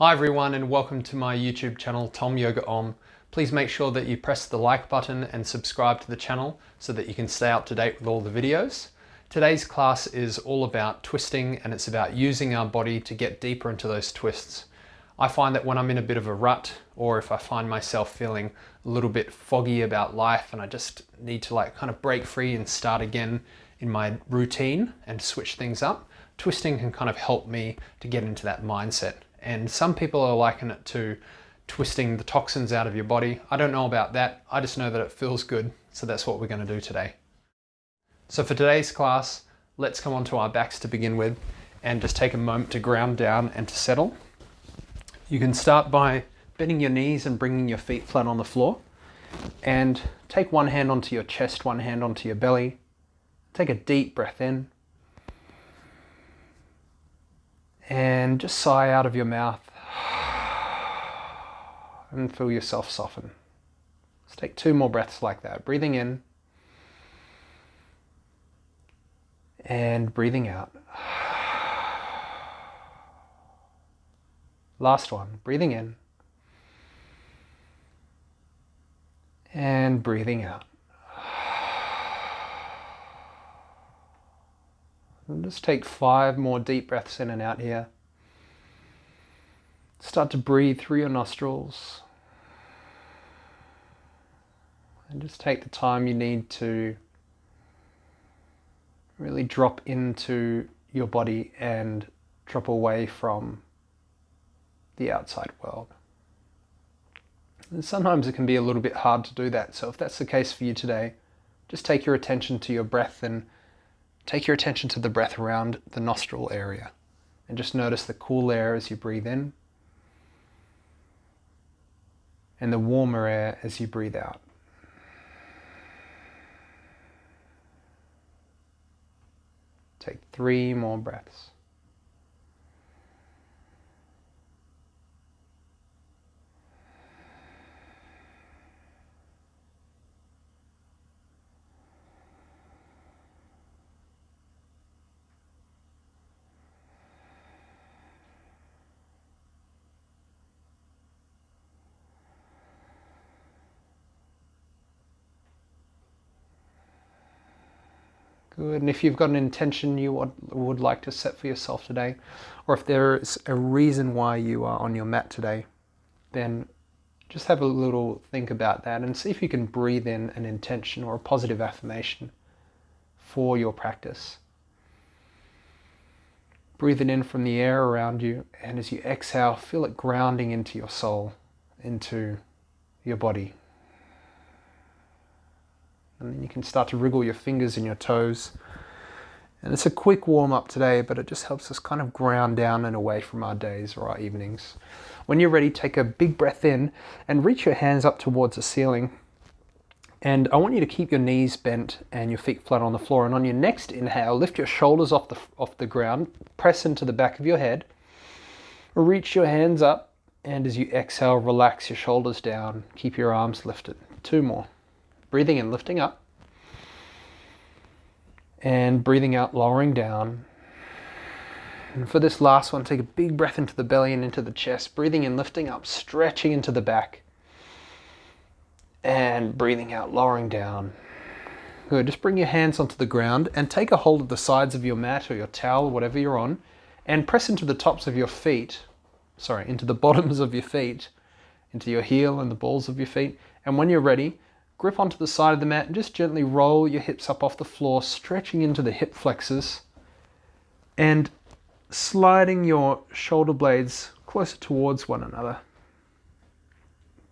Hi everyone and welcome to my YouTube channel Tom Yoga Om. Please make sure that you press the like button and subscribe to the channel so that you can stay up to date with all the videos. Today's class is all about twisting, and it's about using our body to get deeper into those twists. I find that when I'm in a bit of a rut, or if I find myself feeling a little bit foggy about life and I just need to kind of break free and start again in my routine and switch things up, twisting can kind of help me to get into that mindset. And some people are liking it to twisting the toxins out of your body. I don't know about that. I just know that it feels good. So that's what we're going to do today. So for today's class, let's come onto our backs to begin with and just take a moment to ground down and to settle. You can start by bending your knees and bringing your feet flat on the floor, and take one hand onto your chest, one hand onto your belly. Take a deep breath in. And just sigh out of your mouth and feel yourself soften. Let's take 2 more breaths like that. Breathing in and breathing out. Last one. Breathing in and breathing out. And just take 5 more deep breaths in and out here. Start to breathe through your nostrils. And just take the time you need to really drop into your body and drop away from the outside world. And sometimes it can be a little bit hard to do that. So if that's the case for you today, just take your attention to your breath and take your attention to the breath around the nostril area, and just notice the cool air as you breathe in and the warmer air as you breathe out. Take 3 more breaths. Good. And if you've got an intention you would like to set for yourself today, or if there is a reason why you are on your mat today, then just have a little think about that and see if you can breathe in an intention or a positive affirmation for your practice. Breathe it in from the air around you, and as you exhale, feel it grounding into your soul, into your body. And then you can start to wriggle your fingers and your toes. And it's a quick warm up today, but it just helps us kind of ground down and away from our days or our evenings. When you're ready, take a big breath in and reach your hands up towards the ceiling. And I want you to keep your knees bent and your feet flat on the floor. And on your next inhale, lift your shoulders off the ground, press into the back of your head, reach your hands up, and as you exhale, relax your shoulders down. Keep your arms lifted. 2 more. Breathing in, lifting up, and breathing out, lowering down. And for this last one, take a big breath into the belly and into the chest. Breathing in, lifting up, stretching into the back, and breathing out, lowering down. Good. Just bring your hands onto the ground and take a hold of the sides of your mat or your towel, whatever you're on, and press into the tops of your feet, into the bottoms of your feet, into your heel and the balls of your feet. And when you're ready, grip onto the side of the mat and just gently roll your hips up off the floor, stretching into the hip flexors and sliding your shoulder blades closer towards one another.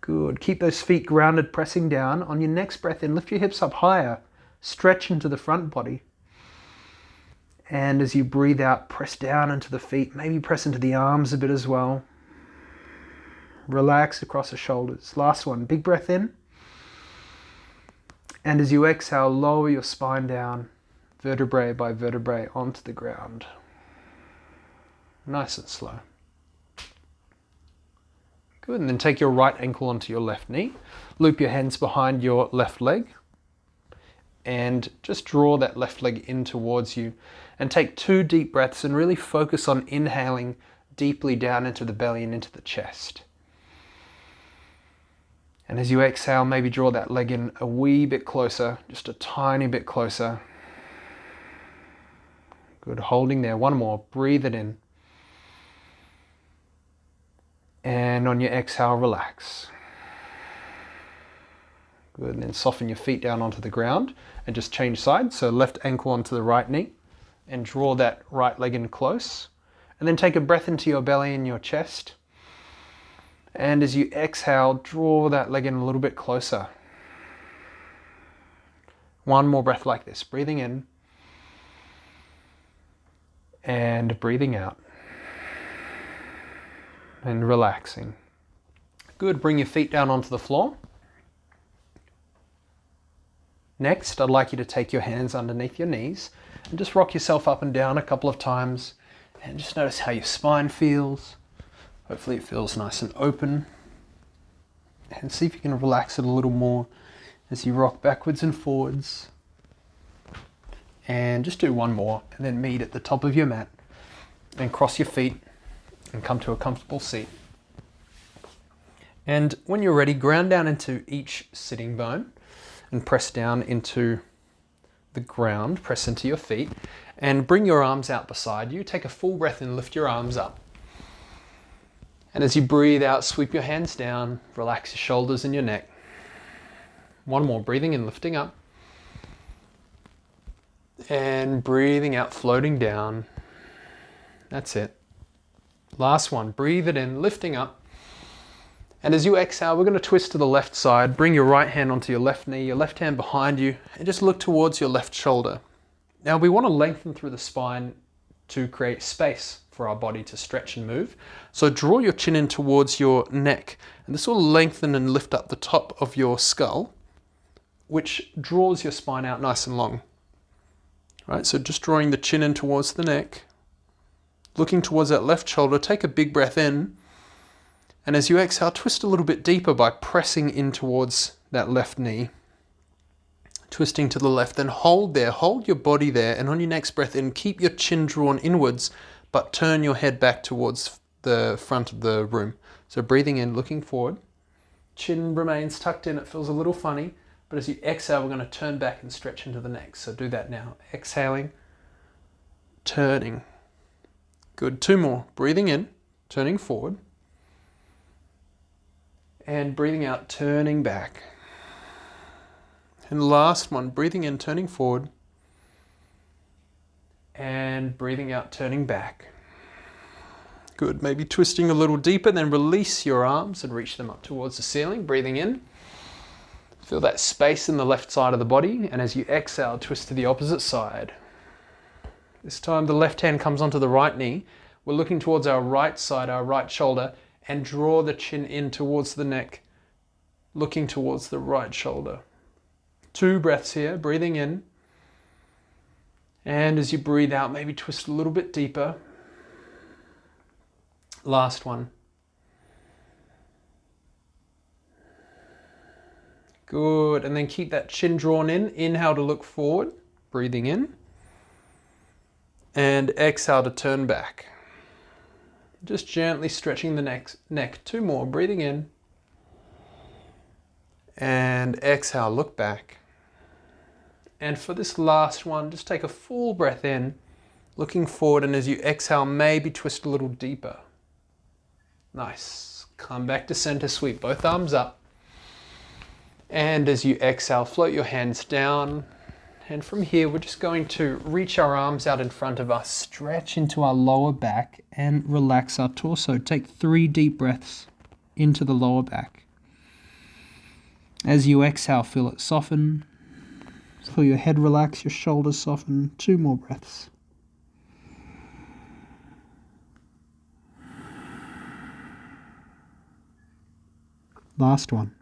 Good. Keep those feet grounded, pressing down. On your next breath in, lift your hips up higher, stretch into the front body. And as you breathe out, press down into the feet, maybe press into the arms a bit as well. Relax across the shoulders. Last one, big breath in. And as you exhale, lower your spine down, vertebrae by vertebrae, onto the ground. Nice and slow. Good, and then take your right ankle onto your left knee. Loop your hands behind your left leg. And just draw that left leg in towards you. And take 2 deep breaths and really focus on inhaling deeply down into the belly and into the chest. And as you exhale, maybe draw that leg in a wee bit closer, just a tiny bit closer. Good, holding there. One more, breathe it in. And on your exhale, relax. Good, and then soften your feet down onto the ground and just change sides. So left ankle onto the right knee and draw that right leg in close. And then take a breath into your belly and your chest. And as you exhale, draw that leg in a little bit closer. One more breath like this, breathing in and breathing out and relaxing. Good, bring your feet down onto the floor. Next, I'd like you to take your hands underneath your knees and just rock yourself up and down a couple of times and just notice how your spine feels. Hopefully it feels nice and open. And see if you can relax it a little more as you rock backwards and forwards. And just do one more and then meet at the top of your mat. Then cross your feet and come to a comfortable seat. And when you're ready, ground down into each sitting bone and press down into the ground, press into your feet and bring your arms out beside you. Take a full breath and lift your arms up. And as you breathe out, sweep your hands down, relax your shoulders and your neck. One more, breathing in, lifting up. And breathing out, floating down. That's it. Last one, breathe it in, lifting up. And as you exhale, we're going to twist to the left side. Bring your right hand onto your left knee, your left hand behind you, and just look towards your left shoulder. Now we want to lengthen through the spine to create space for our body to stretch and move. So draw your chin in towards your neck, and this will lengthen and lift up the top of your skull, which draws your spine out nice and long. Right, so just drawing the chin in towards the neck, looking towards that left shoulder, take a big breath in, and as you exhale, twist a little bit deeper by pressing in towards that left knee. Twisting to the left, then hold there, hold your body there, and on your next breath in, keep your chin drawn inwards, but turn your head back towards the front of the room. So breathing in, looking forward, chin remains tucked in, it feels a little funny, but as you exhale, we're going to turn back and stretch into the neck. So do that now, exhaling, turning. Good, two more, breathing in, turning forward, and breathing out, turning back. And last one, breathing in, turning forward, and breathing out, turning back. Good, maybe twisting a little deeper, then release your arms and reach them up towards the ceiling. Breathing in, feel that space in the left side of the body, and as you exhale, twist to the opposite side. This time the left hand comes onto the right knee. We're looking towards our right side, our right shoulder, and draw the chin in towards the neck, looking towards the right shoulder. 2 breaths here, breathing in. And as you breathe out, maybe twist a little bit deeper. Last one. Good, and then keep that chin drawn in. Inhale to look forward, breathing in. And exhale to turn back. Just gently stretching the neck. 2 more, breathing in. And exhale, look back. And for this last one, just take a full breath in, looking forward, and as you exhale, maybe twist a little deeper. Nice. Come back to center, sweep both arms up. And as you exhale, float your hands down. And from here, we're just going to reach our arms out in front of us, stretch into our lower back, and relax our torso. Take 3 deep breaths into the lower back. As you exhale, feel it soften. Feel your head relax, your shoulders soften. 2 more breaths. Last one.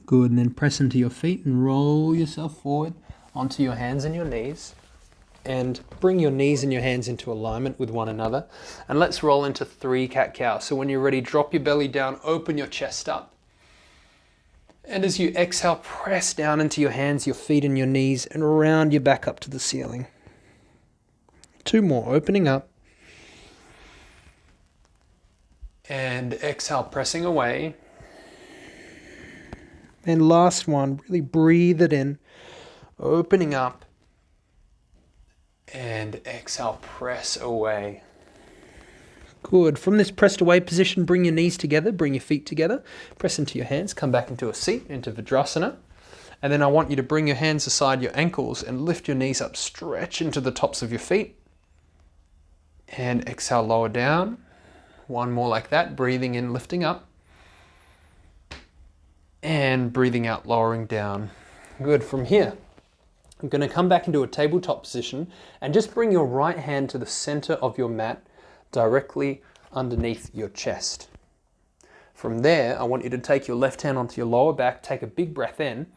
Good, and then press into your feet and roll yourself forward onto your hands and your knees. And bring your knees and your hands into alignment with one another. And let's roll into 3 cat-cow. So when you're ready, drop your belly down, open your chest up. And as you exhale, press down into your hands, your feet and your knees, and round your back up to the ceiling. 2 more, opening up. And exhale, pressing away. And last one, really breathe it in, opening up. And exhale, press away. Good. From this pressed away position, bring your knees together, bring your feet together, press into your hands, come back into a seat, into Vajrasana. And then I want you to bring your hands aside your ankles and lift your knees up, stretch into the tops of your feet. And exhale, lower down. 1 more like that, breathing in, lifting up. And breathing out, lowering down. Good. From here, I'm going to come back into a tabletop position and just bring your right hand to the center of your mat, directly underneath your chest. From there, I want you to take your left hand onto your lower back, take a big breath in,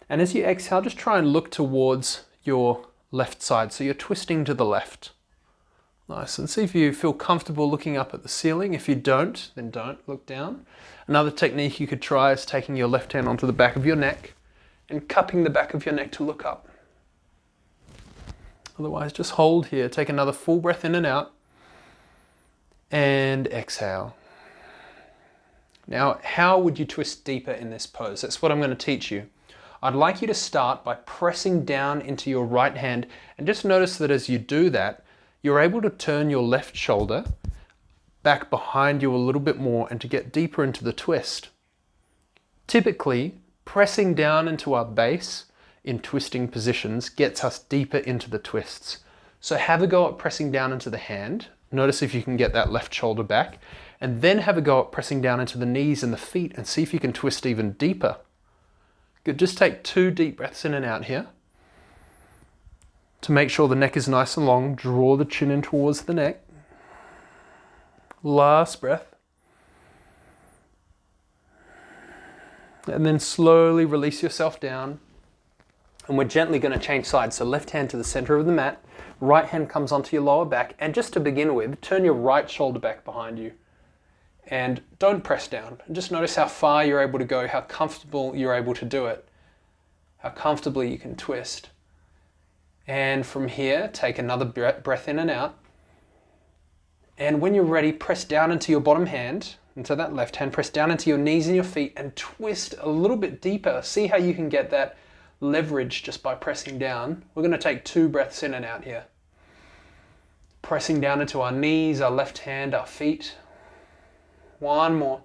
and as you exhale, just try and look towards your left side, so you're twisting to the left. Nice, and see if you feel comfortable looking up at the ceiling. If you don't, then don't look down. Another technique you could try is taking your left hand onto the back of your neck and cupping the back of your neck to look up. Otherwise, just hold here, take another full breath in and out. And exhale. Now, how would you twist deeper in this pose? That's what I'm going to teach you. I'd like you to start by pressing down into your right hand, and just notice that as you do that, you're able to turn your left shoulder back behind you a little bit more and to get deeper into the twist. Typically, pressing down into our base in twisting positions gets us deeper into the twists. So have a go at pressing down into the hand. Notice if you can get that left shoulder back, and then have a go at pressing down into the knees and the feet and see if you can twist even deeper. Good, just take 2 deep breaths in and out here. To make sure the neck is nice and long, draw the chin in towards the neck. Last breath. And then slowly release yourself down. And we're gently going to change sides. So left hand to the center of the mat, right hand comes onto your lower back, and just to begin with, turn your right shoulder back behind you. And don't press down. Just notice how far you're able to go, how comfortable you're able to do it, how comfortably you can twist. And from here, take another breath in and out. And when you're ready, press down into your bottom hand, into that left hand, press down into your knees and your feet and twist a little bit deeper. See how you can get that leverage just by pressing down. We're going to take 2 breaths in and out here. Pressing down into our knees, our left hand, our feet. 1 more.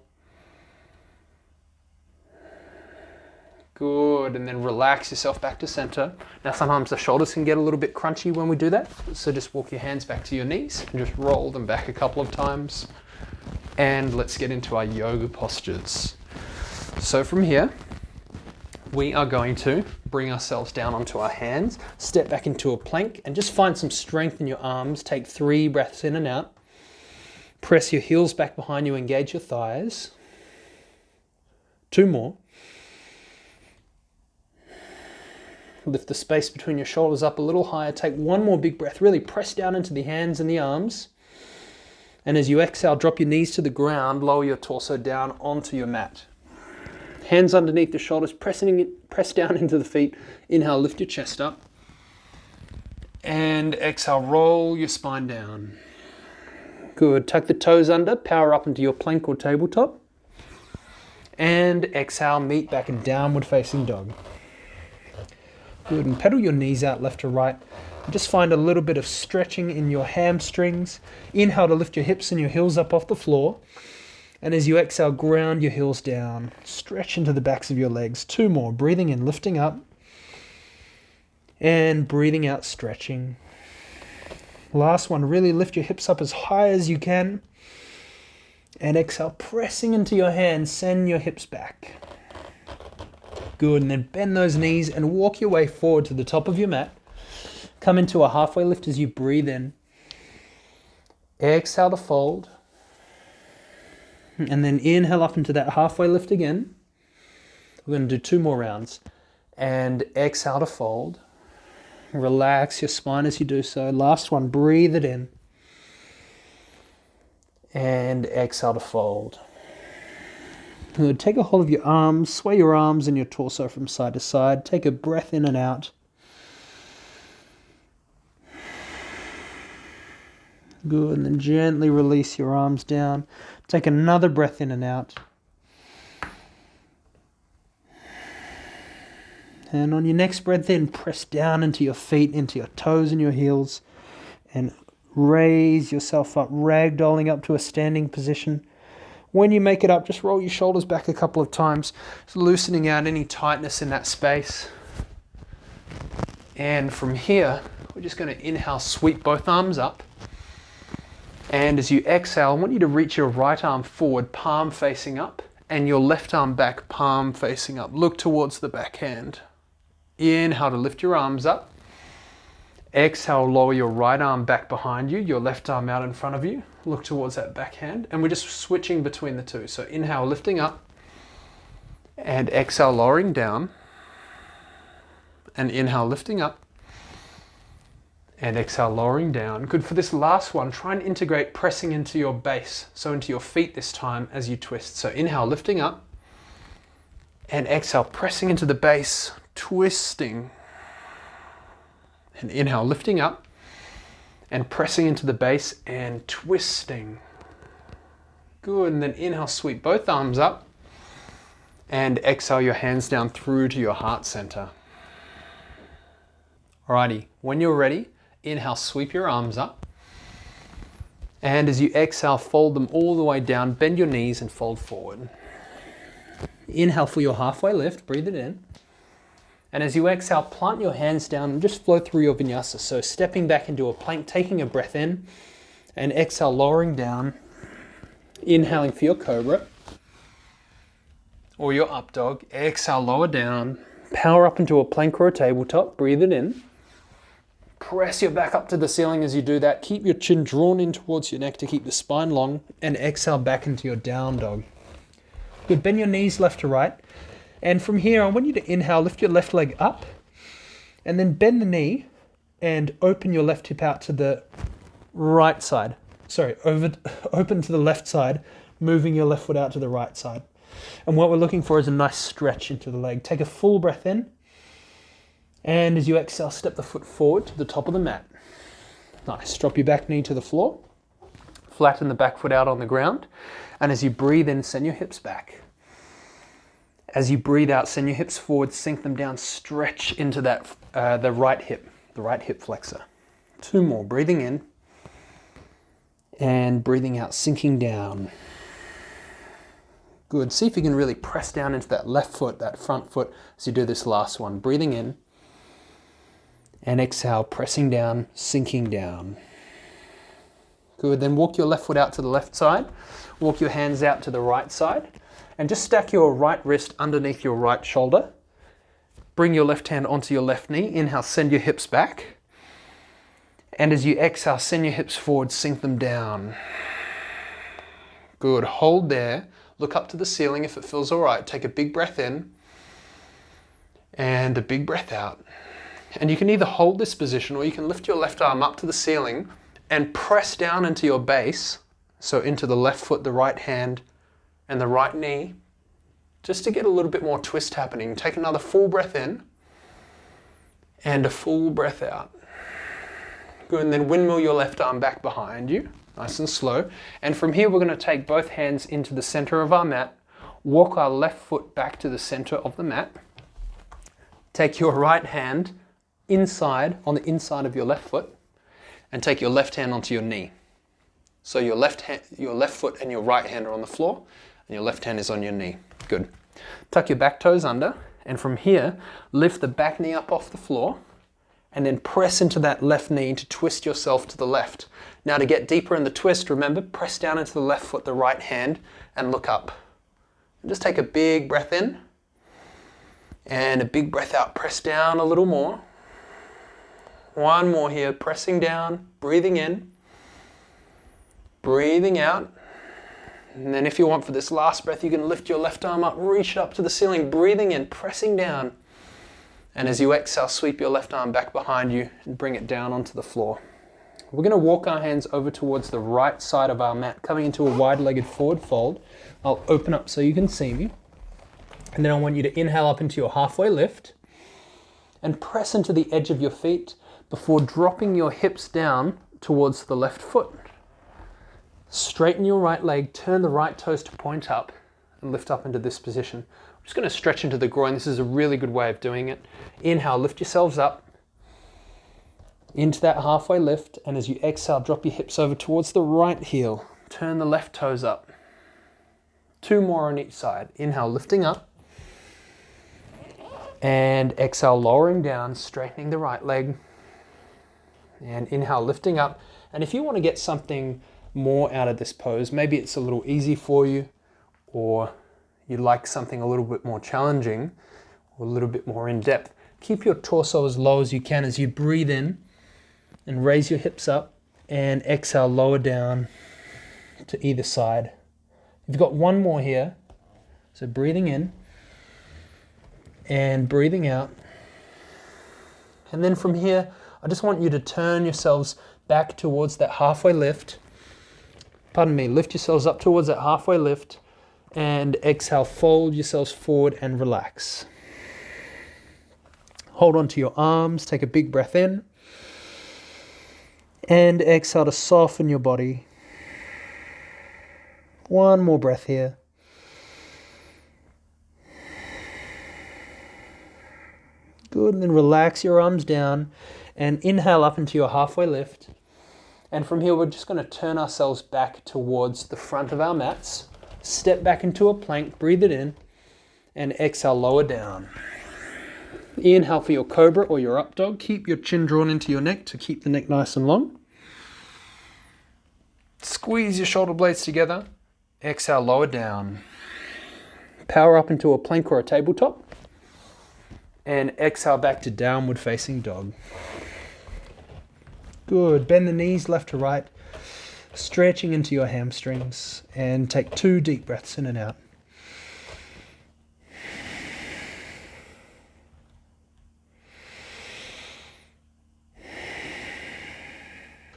Good, and then relax yourself back to center. Now sometimes the shoulders can get a little bit crunchy when we do that, so just walk your hands back to your knees and just roll them back a couple of times. And let's get into our yoga postures. So from here, we are going to bring ourselves down onto our hands, step back into a plank, and just find some strength in your arms. Take 3 breaths in and out. Press your heels back behind you, engage your thighs. 2 more. Lift the space between your shoulders up a little higher. Take 1 more big breath. Really press down into the hands and the arms. And as you exhale, drop your knees to the ground, lower your torso down onto your mat. Hands underneath the shoulders, press down into the feet. Inhale, lift your chest up. And exhale, roll your spine down. Good. Tuck the toes under, power up into your plank or tabletop. And exhale, meet back in downward facing dog. Good, and pedal your knees out left to right. Just find a little bit of stretching in your hamstrings. Inhale to lift your hips and your heels up off the floor. And as you exhale, ground your heels down. Stretch into the backs of your legs. 2 more. Breathing in, lifting up. And breathing out, stretching. Last one, really lift your hips up as high as you can. And exhale, pressing into your hands, send your hips back. Good, and then bend those knees and walk your way forward to the top of your mat. Come into a halfway lift as you breathe in. Exhale to fold. And then inhale up into that halfway lift again. We're going to do 2 more rounds. And exhale to fold. Relax your spine as you do so. Last one, breathe it in. And exhale to fold. Good. Take a hold of your arms, sway your arms and your torso from side to side. Take a breath in and out. Good, and then gently release your arms down. Take another breath in and out. And on your next breath in, press down into your feet, into your toes and your heels, and raise yourself up, ragdolling up to a standing position. When you make it up, just roll your shoulders back a couple of times, just loosening out any tightness in that space. And from here, we're just going to inhale, sweep both arms up. And as you exhale, I want you to reach your right arm forward, palm facing up, and your left arm back, palm facing up. Look towards the back hand. Inhale to lift your arms up. Exhale, lower your right arm back behind you, your left arm out in front of you. Look towards that back hand. And we're just switching between the two. So inhale, lifting up. And exhale, lowering down. And inhale, lifting up. And exhale, lowering down. Good. For this last one, try and integrate pressing into your base. So into your feet this time as you twist. So inhale, lifting up. And exhale, pressing into the base, twisting. And inhale, lifting up. And pressing into the base and twisting. Good. And then inhale, sweep both arms up. And exhale your hands down through to your heart center. Alrighty, when you're ready, inhale, sweep your arms up. And as you exhale, fold them all the way down, bend your knees and fold forward. Inhale for your halfway lift, breathe it in. And as you exhale, plant your hands down and just flow through your vinyasa. So stepping back into a plank, taking a breath in, and exhale, lowering down. Inhaling for your cobra or your up dog. Exhale, lower down. Power up into a plank or a tabletop, breathe it in. Press your back up to the ceiling as you do that. Keep your chin drawn in towards your neck to keep the spine long, and exhale back into your down dog. Good, bend your knees left to right. And from here, I want you to inhale, lift your left leg up, and then bend the knee and open your left hip out to the right side. Open to the left side, moving your left foot out to the right side. And what we're looking for is a nice stretch into the leg. Take a full breath in. And as you exhale, step the foot forward to the top of the mat. Nice. Drop your back knee to the floor. Flatten the back foot out on the ground. And as you breathe in, send your hips back. As you breathe out, send your hips forward, sink them down, stretch into that the right hip flexor. Two more. Breathing in. And breathing out, sinking down. Good. See if you can really press down into that left foot, that front foot, as you do this last one. Breathing in. And exhale, pressing down, sinking down. Good. Then walk your left foot out to the left side. Walk your hands out to the right side. And just stack your right wrist underneath your right shoulder. Bring your left hand onto your left knee. Inhale, send your hips back. And as you exhale, send your hips forward, sink them down. Good. Hold there. Look up to the ceiling if it feels all right. Take a big breath in and a big breath out. And you can either hold this position or you can lift your left arm up to the ceiling and press down into your base. So into the left foot, the right hand, and the right knee, just to get a little bit more twist happening. Take another full breath in and a full breath out. Good. And then windmill your left arm back behind you. Nice and slow. And from here, we're going to take both hands into the center of our mat. Walk our left foot back to the center of the mat. Take your right hand inside, on the inside of your left foot, and take your left hand onto your knee. So your left foot and your right hand are on the floor, and your left hand is on your knee. Good. Tuck your back toes under, and from here, lift the back knee up off the floor, and then press into that left knee to twist yourself to the left. Now to get deeper in the twist, remember, press down into the left foot, the right hand, and look up. And just take a big breath in, and a big breath out. Press down a little more. One more here, pressing down, breathing in, breathing out. And then if you want for this last breath, you can lift your left arm up, reach it up to the ceiling, breathing in, pressing down. And as you exhale, sweep your left arm back behind you and bring it down onto the floor. We're going to walk our hands over towards the right side of our mat, coming into a wide-legged forward fold. I'll open up so you can see me. And then I want you to inhale up into your halfway lift and press into the edge of your feet before dropping your hips down towards the left foot. Straighten your right leg, turn the right toes to point up and lift up into this position. I'm just going to stretch into the groin. This is a really good way of doing it. Inhale, lift yourselves up into that halfway lift, and as you exhale, drop your hips over towards the right heel. Turn the left toes up. 2 more on each side. Inhale, lifting up, and exhale, lowering down, straightening the right leg, and inhale, lifting up. And if you want to get something more out of this pose, maybe it's a little easy for you, or you like something a little bit more challenging or a little bit more in depth, keep your torso as low as you can as you breathe in and raise your hips up, and exhale, lower down to either side. You've got 1 more here. So breathing in and breathing out. And then from here, I just want you to turn yourselves back towards that halfway lift. Pardon me, lift yourselves up towards that halfway lift, and exhale, fold yourselves forward and relax. Hold on to your arms, take a big breath in, and exhale to soften your body. 1 more breath here. Good, and then relax your arms down and inhale up into your halfway lift. And from here, we're just going to turn ourselves back towards the front of our mats. Step back into a plank, breathe it in, and exhale, lower down. Inhale for your cobra or your up dog. Keep your chin drawn into your neck to keep the neck nice and long. Squeeze your shoulder blades together. Exhale, lower down. Power up into a plank or a tabletop. And exhale back to downward facing dog. Good. Bend the knees left to right, stretching into your hamstrings, and take 2 deep breaths in and out.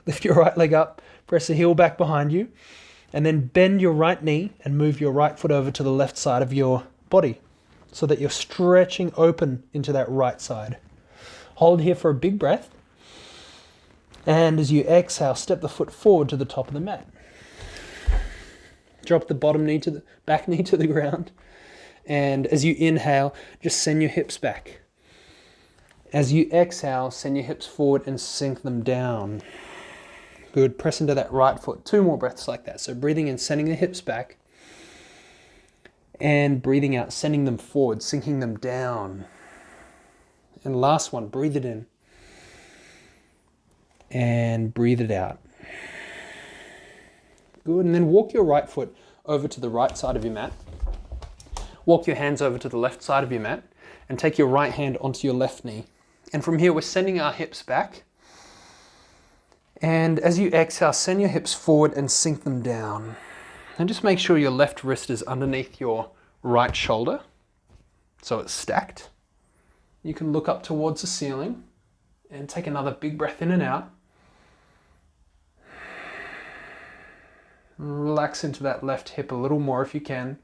Lift your right leg up, press the heel back behind you, and then bend your right knee and move your right foot over to the left side of your body so that you're stretching open into that right side. Hold here for a big breath. And as you exhale, step the foot forward to the top of the mat. Drop the back knee to the ground. And as you inhale, just send your hips back. As you exhale, send your hips forward and sink them down. Good. Press into that right foot. 2 more breaths like that. So breathing in, sending the hips back. And breathing out, sending them forward, sinking them down. And last one, breathe it in. And breathe it out. Good. And then walk your right foot over to the right side of your mat. Walk your hands over to the left side of your mat and take your right hand onto your left knee. And from here, we're sending our hips back. And as you exhale, send your hips forward and sink them down. And just make sure your left wrist is underneath your right shoulder, so it's stacked. You can look up towards the ceiling and take another big breath in and out. Relax into that left hip a little more if you can.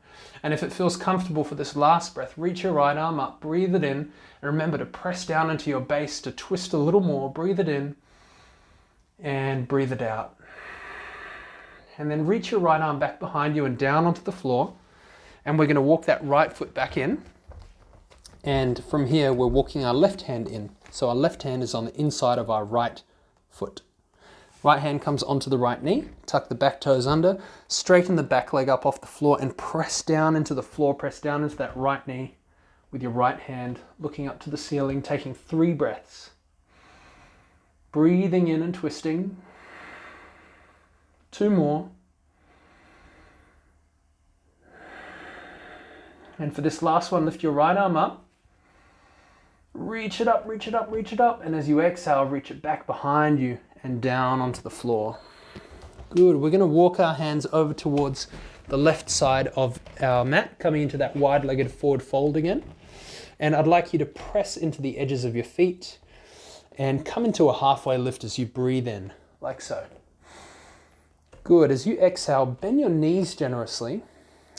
And if it feels comfortable for this last breath, reach your right arm up, breathe it in, and remember to press down into your base to twist a little more. Breathe it in and breathe it out. And then reach your right arm back behind you and down onto the floor. And we're going to walk that right foot back in. And from here, we're walking our left hand in. So our left hand is on the inside of our right foot. Right hand comes onto the right knee, tuck the back toes under, straighten the back leg up off the floor and press down into the floor, press down into that right knee with your right hand, looking up to the ceiling, taking 3 breaths. Breathing in and twisting. 2 more. And for this last one, lift your right arm up. Reach it up, reach it up, reach it up. And as you exhale, reach it back behind you and down onto the floor. Good. We're going to walk our hands over towards the left side of our mat, coming into that wide-legged forward fold again. And I'd like you to press into the edges of your feet and come into a halfway lift as you breathe in. like so. Good. As you exhale, bend your knees generously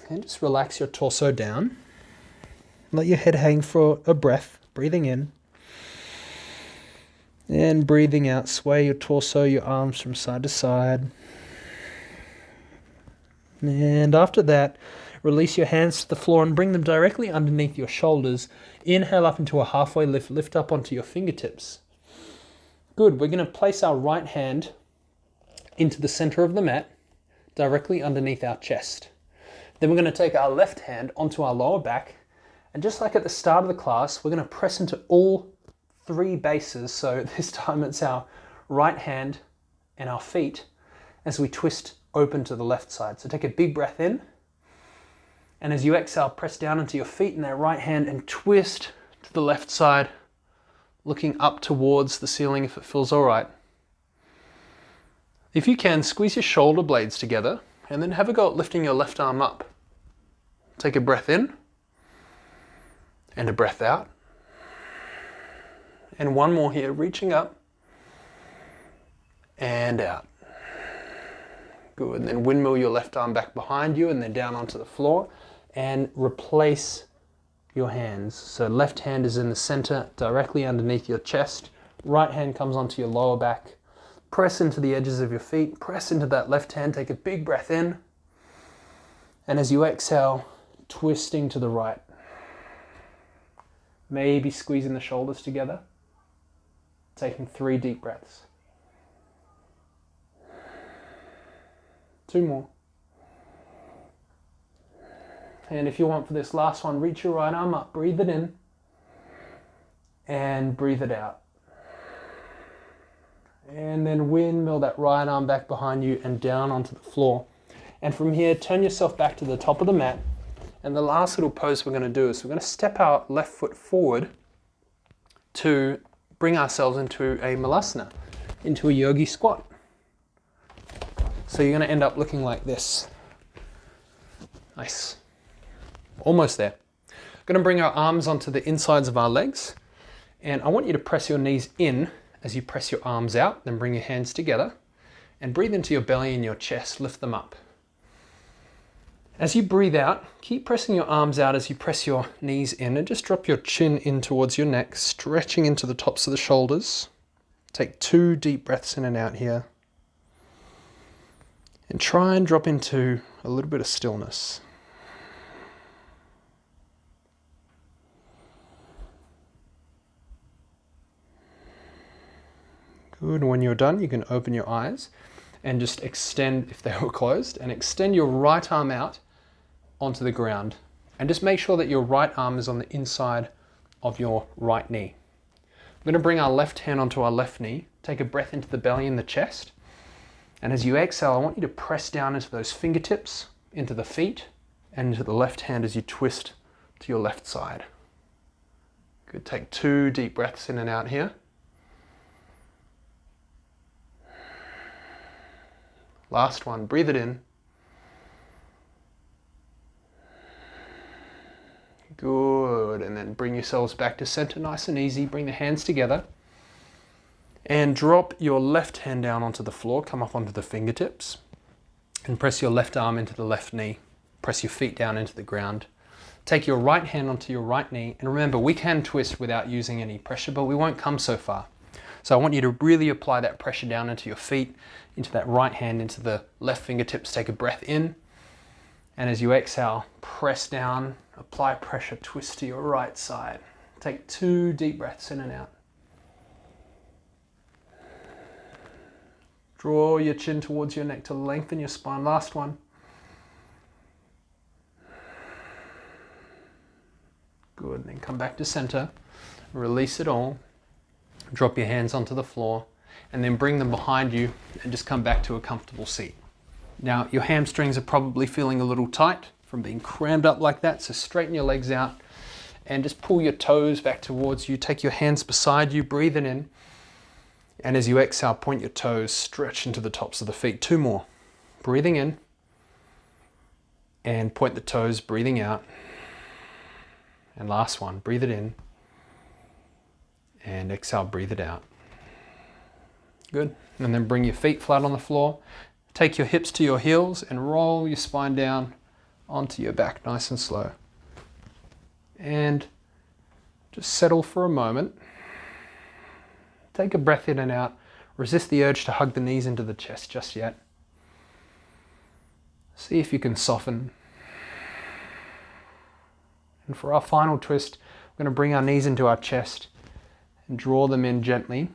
and just relax your torso down. Let your head hang for a breath, breathing in. And breathing out, sway your torso, your arms from side to side. And after that, release your hands to the floor and bring them directly underneath your shoulders. Inhale up into a halfway lift, lift up onto your fingertips. Good. We're going to place our right hand into the center of the mat, directly underneath our chest. Then we're going to take our left hand onto our lower back, and just like at the start of the class, we're going to press into all three bases. So this time it's our right hand and our feet as we twist open to the left side. So take a big breath in, and as you exhale, press down into your feet and that right hand and twist to the left side, looking up towards the ceiling if it feels all right. If you can, squeeze your shoulder blades together and then have a go at lifting your left arm up. Take a breath in and a breath out. And one more here, reaching up and out. Good. And then windmill your left arm back behind you and then down onto the floor and replace your hands. So left hand is in the center, directly underneath your chest. Right hand comes onto your lower back. Press into the edges of your feet. Press into that left hand. Take a big breath in. And as you exhale, twisting to the right. Maybe squeezing the shoulders together. Taking 3 deep breaths. 2 more. And if you want for this last one, reach your right arm up, breathe it in, and breathe it out. And then windmill that right arm back behind you and down onto the floor. And from here, turn yourself back to the top of the mat. And the last little pose we're going to do is we're going to step our left foot forward to bring ourselves into a Malasana, into a yogi squat. So you're going to end up looking like this. Nice. Almost there. We're going to bring our arms onto the insides of our legs, and I want you to press your knees in as you press your arms out, then bring your hands together and breathe into your belly and your chest, lift them up. As you breathe out, keep pressing your arms out as you press your knees in, and just drop your chin in towards your neck, stretching into the tops of the shoulders. Take 2 deep breaths in and out here. And try and drop into a little bit of stillness. Good. When you're done, you can open your eyes and just extend, if they were closed, and extend your right arm out onto the ground. And just make sure that your right arm is on the inside of your right knee. We're going to bring our left hand onto our left knee. Take a breath into the belly and the chest. And as you exhale, I want you to press down into those fingertips, into the feet, and into the left hand as you twist to your left side. Good. Take 2 deep breaths in and out here. Last one. Breathe it in. Good. And then bring yourselves back to center, nice and easy. Bring the hands together. And drop your left hand down onto the floor. Come up onto the fingertips. And press your left arm into the left knee. Press your feet down into the ground. Take your right hand onto your right knee. And remember, we can twist without using any pressure, but we won't come so far. So I want you to really apply that pressure down into your feet, into that right hand, into the left fingertips. Take a breath in. And as you exhale, press down, apply pressure, twist to your right side. Take 2 deep breaths in and out. Draw your chin towards your neck to lengthen your spine. Last one. Good. Then come back to center. Release it all. Drop your hands onto the floor and then bring them behind you and just come back to a comfortable seat. Now, your hamstrings are probably feeling a little tight from being crammed up like that, so straighten your legs out and just pull your toes back towards you. Take your hands beside you, breathe it in. And as you exhale, point your toes, stretch into the tops of the feet. 2 more. Breathing in. And point the toes, breathing out. And last one, breathe it in. And exhale, breathe it out. Good. And then bring your feet flat on the floor. Take your hips to your heels and roll your spine down onto your back nice and slow. And just settle for a moment. Take a breath in and out. Resist the urge to hug the knees into the chest just yet. See if you can soften. And for our final twist, we're going to bring our knees into our chest and draw them in gently.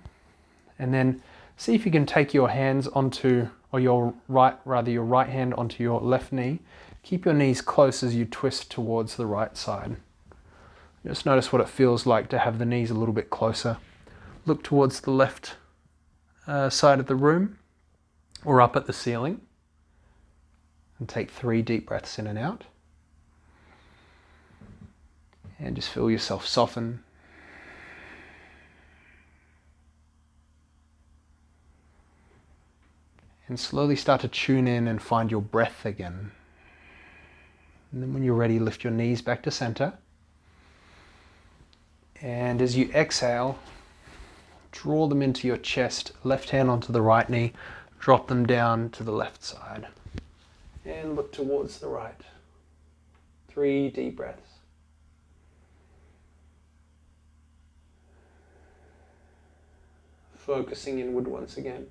And then see if you can take your hands onto, or your right hand onto your left knee. Keep your knees close as you twist towards the right side. Just notice what it feels like to have the knees a little bit closer. Look towards the left side of the room or up at the ceiling. And take 3 deep breaths in and out. And just feel yourself soften. And slowly start to tune in and find your breath again. And then when you're ready, lift your knees back to center. And as you exhale, draw them into your chest, left hand onto the right knee, drop them down to the left side. And look towards the right. 3 deep breaths. Focusing inward once again.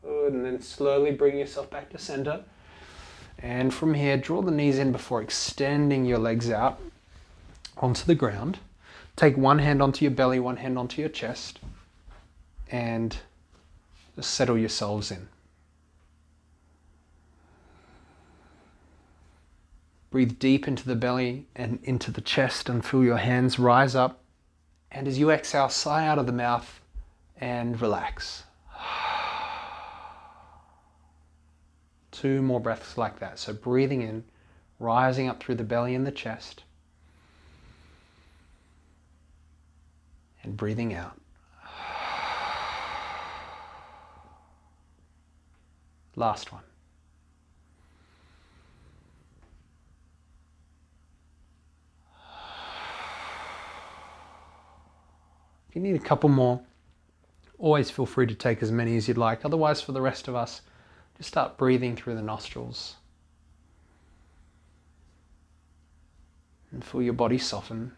Good, and then slowly bring yourself back to center. And from here, draw the knees in before extending your legs out onto the ground. Take one hand onto your belly, one hand onto your chest. And just settle yourselves in. Breathe deep into the belly and into the chest and feel your hands rise up. And as you exhale, sigh out of the mouth and relax. 2 more breaths like that. So breathing in, rising up through the belly and the chest. And breathing out. Last one. If you need a couple more, always feel free to take as many as you'd like. Otherwise, for the rest of us, just start breathing through the nostrils. And feel your body soften.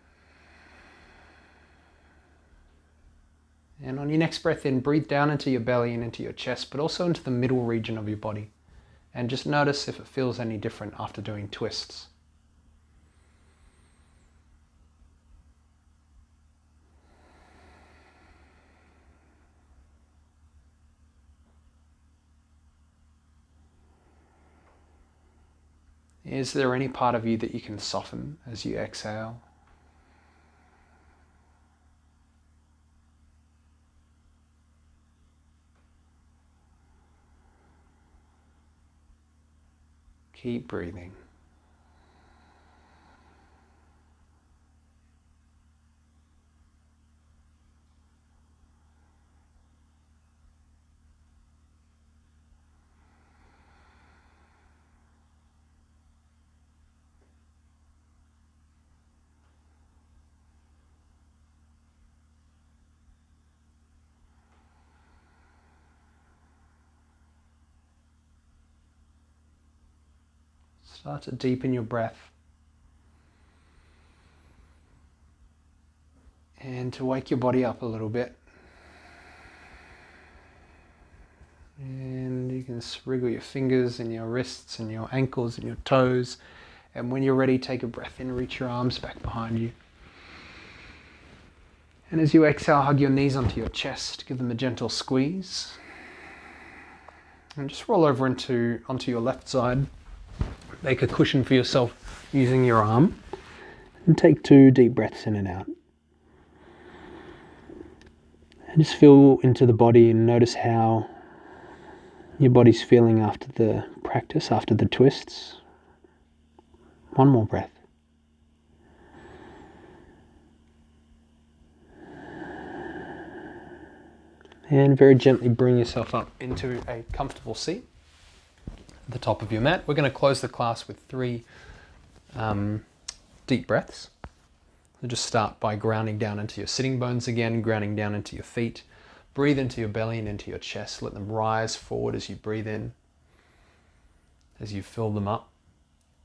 And on your next breath in, breathe down into your belly and into your chest, but also into the middle region of your body. And just notice if it feels any different after doing twists. Is there any part of you that you can soften as you exhale? Keep breathing. Start to deepen your breath. And to wake your body up a little bit. And you can wriggle your fingers and your wrists and your ankles and your toes. And when you're ready, take a breath in, reach your arms back behind you. And as you exhale, hug your knees onto your chest, give them a gentle squeeze. And just roll over onto your left side. Make a cushion for yourself using your arm. And take 2 deep breaths in and out. And just feel into the body and notice how your body's feeling after the practice, after the twists. 1 more breath. And very gently bring yourself up into a comfortable seat at the top of your mat. We're going to close the class with 3 deep breaths. So just start by grounding down into your sitting bones again, grounding down into your feet. Breathe into your belly and into your chest. Let them rise forward as you breathe in, as you fill them up.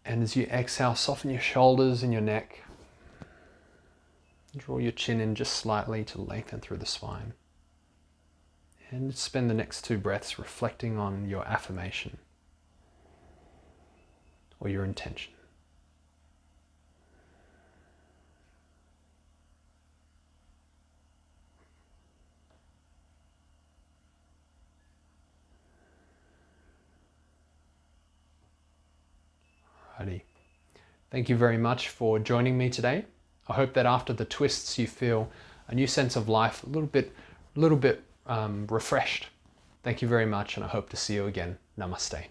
And as you exhale, soften your shoulders and your neck. Draw your chin in just slightly to lengthen through the spine. And spend the next 2 breaths reflecting on your affirmation or your intention. Alrighty. Thank you very much for joining me today. I hope that after the twists you feel a new sense of life, a little bit refreshed. Thank you very much, and I hope to see you again. Namaste.